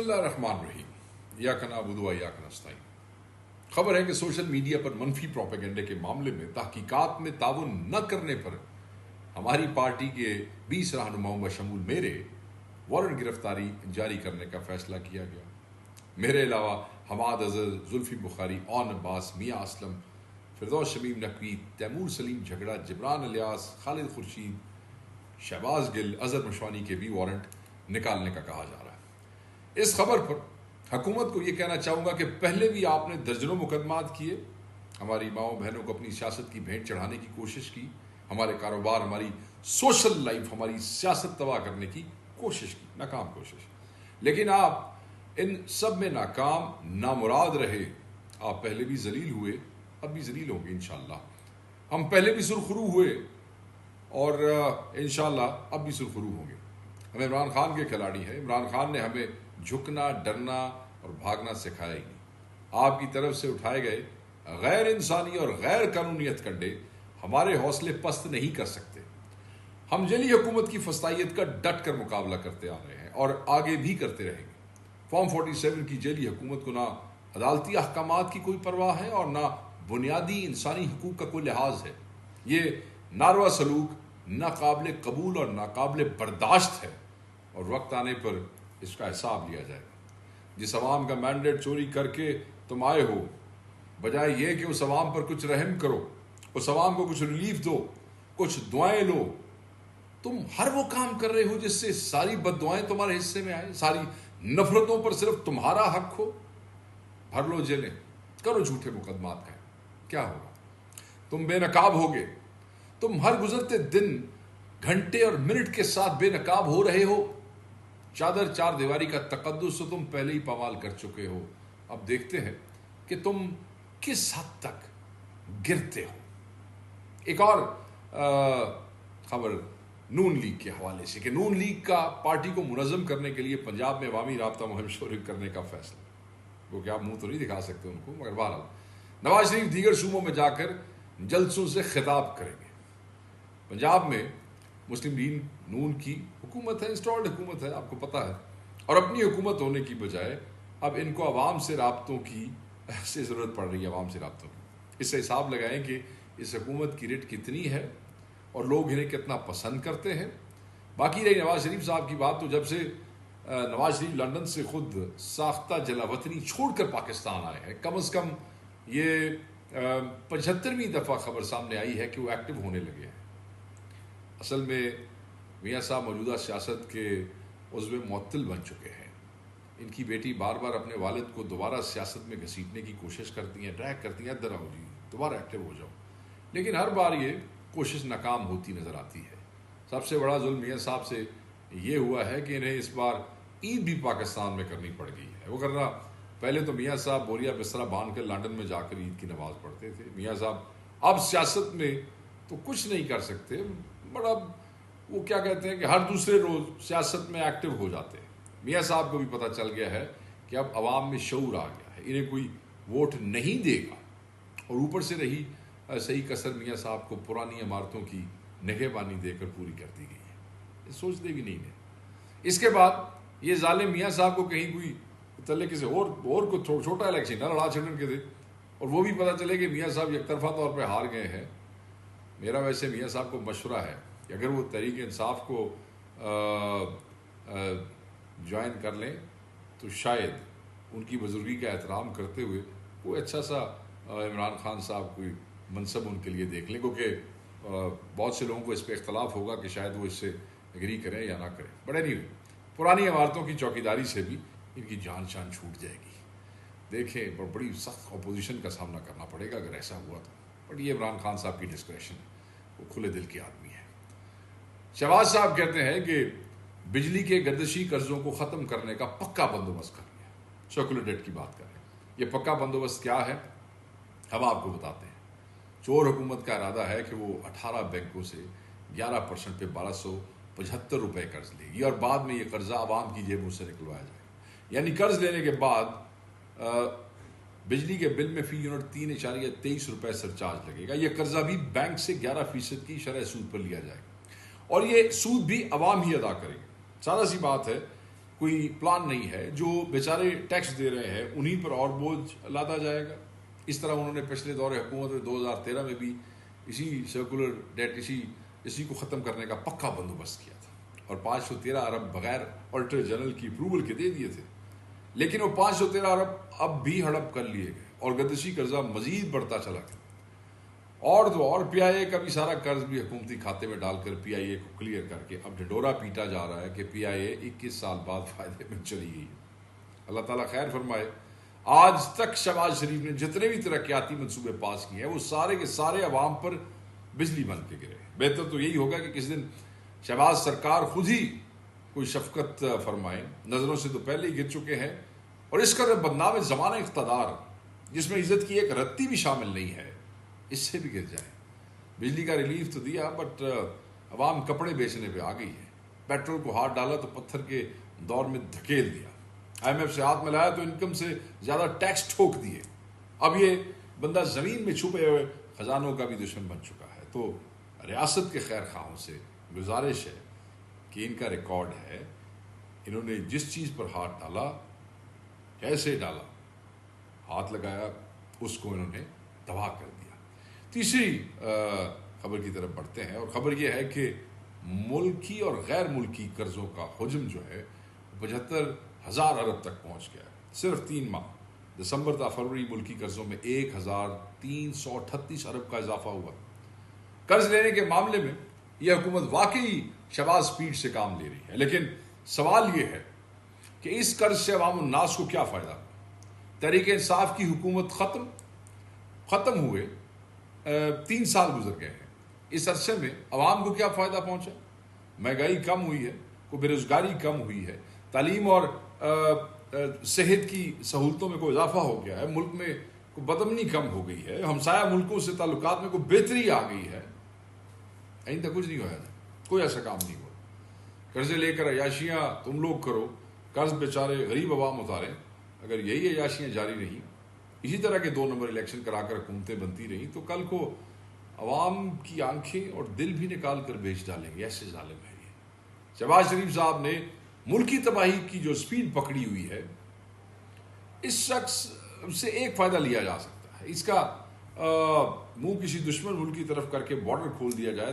बिस्मिल्लाहिर्रहमानिर्रहीम या कनाबुदु व इय्याका नस्तईन। खबर है कि सोशल मीडिया पर मनफी प्रोपेगेंडे के मामले में तहकीकात में ताउन न करने पर हमारी पार्टी के 20 रहनुमाओं बशमूल मेरे वारंट गिरफ्तारी जारी करने का फैसला किया गया। मेरे अलावा हमाद अजहर, जुल्फी बुखारी, ऑन अब्बास, मियाँ असलम, फिरदौस शमीम नकवी, तैमूर सलीम झगड़ा, जिब्रान इलियास, खालिद खुर्शीद, शहबाज गिल, अजहर मशवानी के भी वारंट निकालने का कहा जा रहा है। इस खबर पर हुकूमत को यह कहना चाहूँगा कि पहले भी आपने दर्जनों मुकदमात किए, हमारी माओ बहनों को अपनी सियासत की भेंट चढ़ाने की कोशिश की, हमारे कारोबार, हमारी सोशल लाइफ, हमारी सियासत तबाह करने की कोशिश की, नाकाम कोशिश। लेकिन आप इन सब में नाकाम नामुराद रहे। आप पहले भी जलील हुए, अब भी जलील होंगे इंशाअल्लाह। हम पहले भी सुरखरू हुए और इंशाअल्लाह अब भी सुरखरू होंगे। हम इमरान खान के खिलाड़ी हैं। इमरान खान ने हमें झुकना, डरना और भागना सिखाया ही नहीं। आपकी तरफ से उठाए गए गैर इंसानी और गैर कानूनियत कंडे हमारे हौसले पस्त नहीं कर सकते। हम जली हुकूमत की फस्तायत का डट कर मुकाबला करते आ रहे हैं और आगे भी करते रहेंगे। फॉर्म 47 की जली हुकूमत को ना अदालती अहकामात की कोई परवाह है और ना बुनियादी इंसानी हकूक का कोई लिहाज है। ये नारवा सलूक नाकाबिल कबूल और नाकाबिल बर्दाश्त है और वक्त आने पर इसका हिसाब लिया जाएगा। जिस अवाम का मैंडेट चोरी करके तुम आए हो, बजाय ये कि उस अवाम पर कुछ रहम करो, उस अवाम को कुछ रिलीफ दो, कुछ दुआएं लो, तुम हर वो काम कर रहे हो जिससे सारी बद्दुआएं तुम्हारे हिस्से में आए, सारी नफरतों पर सिर्फ तुम्हारा हक हो। भर लो जेलें, करो झूठे मुकदमात का, क्या होगा? तुम बेनकाब होगे। तुम हर गुजरते दिन घंटे और मिनट के साथ बेनकाब हो रहे हो। चादर चार दीवारी का तकद्दुस तो तुम पहले ही पमाल कर चुके हो। अब देखते हैं कि तुम किस हद तक गिरते हो। एक और खबर नून लीग के हवाले से कि नून लीग का पार्टी को मुनज़्ज़म करने के लिए पंजाब में अवामी राब्ता मुहिम शुरू करने का फैसला। वो क्या, मुंह तो नहीं दिखा सकते उनको, मगर बहरहाल नवाज शरीफ दीगर सूबों में जाकर जलसों से खिताब करेंगे। पंजाब में मुस्लिम लीग नून की हुकूमत है, इंस्टॉल्ड हुकूमत है, आपको पता है। और अपनी हुकूमत होने की बजाय अब इनको अवाम से राब्तों की ऐसे ज़रूरत पड़ रही है, अवाम से राब्तों की। इससे हिसाब लगाएं कि इस हुकूमत की रेट कितनी है और लोग इन्हें कितना पसंद करते हैं। बाकी रही नवाज शरीफ साहब की बात, तो जब से नवाज शरीफ लंदन से खुद साख्ता जलावतनी छोड़कर पाकिस्तान आए हैं, कम अज़ कम ये 75वीं दफ़ा खबर सामने आई है कि वो एक्टिव होने लगे हैं। असल में मियाँ साहब मौजूदा सियासत के उज़्व मुअत्तल बन चुके हैं। इनकी बेटी बार बार अपने वालिद को दोबारा सियासत में घसीटने की कोशिश करती हैं, ड्रैग करती हैं, इधर आओ जी, दोबारा एक्टिव हो जाओ। लेकिन हर बार ये कोशिश नाकाम होती नज़र आती है। सबसे बड़ा जुल्म मियाँ साहब से ये हुआ है कि इन्हें इस बार ईद भी पाकिस्तान में करनी पड़ गई है। वो करना, पहले तो मियाँ साहब बोरिया बिस्तरा बांध कर लंदन में जाकर ईद की नमाज़ पढ़ते थे। मियाँ साहब अब सियासत में तो कुछ नहीं कर सकते, बड़ा वो क्या कहते हैं कि हर दूसरे रोज़ सियासत में एक्टिव हो जाते हैं। मियाँ साहब को भी पता चल गया है कि अब अवाम में शऊर आ गया है, इन्हें कोई वोट नहीं देगा। और ऊपर से रही सही कसर मियाँ साहब को पुरानी इमारतों की निगहबानी देकर पूरी कर दी गई है। ये सोचते भी नहीं है। इसके बाद ये जालिम मियाँ साहब को कहीं कोई तले किसी और को छोटा इलेक्शन ना लड़ा छिड़न के थे और वो भी पता चले कि मियाँ साहब एकतरफा तौर पर हार गए हैं। मेरा वैसे मियाँ साहब को मशवरा है कि अगर वो तहरीक इंसाफ को ज्वाइन कर लें तो शायद उनकी बुजुर्गी का एहतराम करते हुए कोई अच्छा सा इमरान खान साहब कोई मनसब उनके लिए देख लें, क्योंकि बहुत से लोगों को इस पर इख्तलाफ होगा कि शायद वो इससे एग्री करें या ना करें। बड़े नहीं, पुरानी इमारतों की चौकीदारी से भी इनकी जान शान छूट जाएगी। देखें, बड़ी सख्त अपोजिशन का सामना करना पड़ेगा अगर ऐसा हुआ तो। बट ये इमरान खान साहब की डिस्क्रेशन है, वो खुले दिल के आदमी है। शहबाज साहब कहते हैं कि बिजली के गर्दिशी कर्जों को ख़त्म करने का पक्का बंदोबस्त कर लिया। सर्कुलर डेट की बात कर रहे हैं। ये पक्का बंदोबस्त क्या है, हम आपको बताते हैं। चोर हुकूमत का इरादा है कि वो 18 बैंकों से 11% पे 1275 रुपये कर्ज लेगी और बाद में ये कर्जा आवाम की जेबों से निकलवाया जाएगा। यानी कर्ज लेने के बाद बिजली के बिल में फी यूनिट 3.23 रुपये सरचार्ज लगेगा। यह कर्जा भी बैंक से 11% की शरह सूद पर लिया जाएगा और ये सूद भी अवाम ही अदा करेगी। सादा सी बात है, कोई प्लान नहीं है। जो बेचारे टैक्स दे रहे हैं उन्हीं पर और बोझ लादा जाएगा। इस तरह उन्होंने पिछले दौरे हुकूमत में 2013 में भी इसी सर्कुलर डेट इसी को ख़त्म करने का पक्का बंदोबस्त किया था और 513 अरब बगैर ऑडिटर जनरल की अप्रूवल के दे दिए थे। लेकिन वो 513 अरब अब भी हड़प कर लिए गए और गर्दिशी कर्जा मजीद बढ़ता चला गया। और तो और PIA का भी सारा कर्ज भी हुकूमती खाते में डालकर PIA को क्लियर करके अब ढिंडोरा पीटा जा रहा है कि PIA 21 साल बाद फायदे में चली गई है। अल्लाह ताला खैर फरमाए। आज तक शहबाज शरीफ ने जितने भी तरक्याती मंसूबे पास किए हैं वो सारे के सारे अवाम पर बिजली बन के गिरे। बेहतर तो यही होगा कि किसी दिन शहबाज सरकार खुद ही कोई शफकत फरमाए। नजरों से तो पहले ही गिर चुके हैं और इस कदर बदनाम ज़माना इक़्तिदार जिसमें इज्जत की एक रत्ती भी शामिल नहीं है, इससे भी गिर जाए। बिजली का रिलीफ तो दिया बट अवाम कपड़े बेचने पे आ गई है। पेट्रोल को हाथ डाला तो पत्थर के दौर में धकेल दिया। IMF से हाथ मिलाया तो इनकम से ज़्यादा टैक्स ठोक दिए। अब ये बंदा ज़मीन में छुपे हुए खजानों का भी दुश्मन बन चुका है। तो रियासत के खैर खाहों से गुजारिश है कि इनका रिकॉर्ड है, इन्होंने जिस चीज़ पर हाथ डाला, कैसे डाला, हाथ लगाया, उसको इन्होंने तबाह कर दिया। तीसरी खबर की तरफ बढ़ते हैं और ख़बर यह है कि मुल्की और गैर मुल्की कर्ज़ों का हुजम जो है 75,000 अरब तक पहुँच गया है। सिर्फ 3 माह दिसंबर था फरवरी मुल्की कर्ज़ों में 1,338 अरब का इजाफा हुआ। कर्ज लेने के मामले में यह हुकूमत वाकई शहबाज स्पीड से काम ले रही है। लेकिन सवाल यह है कि इस कर्ज से अवाम उन्नास को क्या फ़ायदा? तहरीक इंसाफ की हुकूमत ख़त्म हुए 3 साल गुजर गए हैं। इस अरसे में अवाम को क्या फ़ायदा पहुँचा? महंगाई कम हुई है, कोई बेरोज़गारी कम हुई है, तालीम और सेहत की सहूलतों में कोई इजाफा हो गया है, मुल्क में कोई बदअमनी कम हो गई है, हमसाया मुल्कों से ताल्लुकात में कोई बेहतरी आ गई है। अभी तक कुछ नहीं हुआ, कोई ऐसा काम नहीं हुआ। कर्जे लेकर अयाशियाँ तुम लोग करो, कर्ज बेचारे गरीब अवाम उतारें। अगर यही अयाशियाँ जारी रहीं, इसी तरह के 2 नंबर इलेक्शन कराकर हुकूमतें बनती रहीं, तो कल को अवाम की आंखें और दिल भी निकाल कर बेच डालेंगे। ऐसे जालिम है ये। शहबाज शरीफ साहब ने मुल्की तबाही की जो स्पीड पकड़ी हुई है, इस शख्स से एक फ़ायदा लिया जा सकता है। इसका मुंह किसी दुश्मन मुल्क की तरफ करके बॉर्डर खोल दिया जाए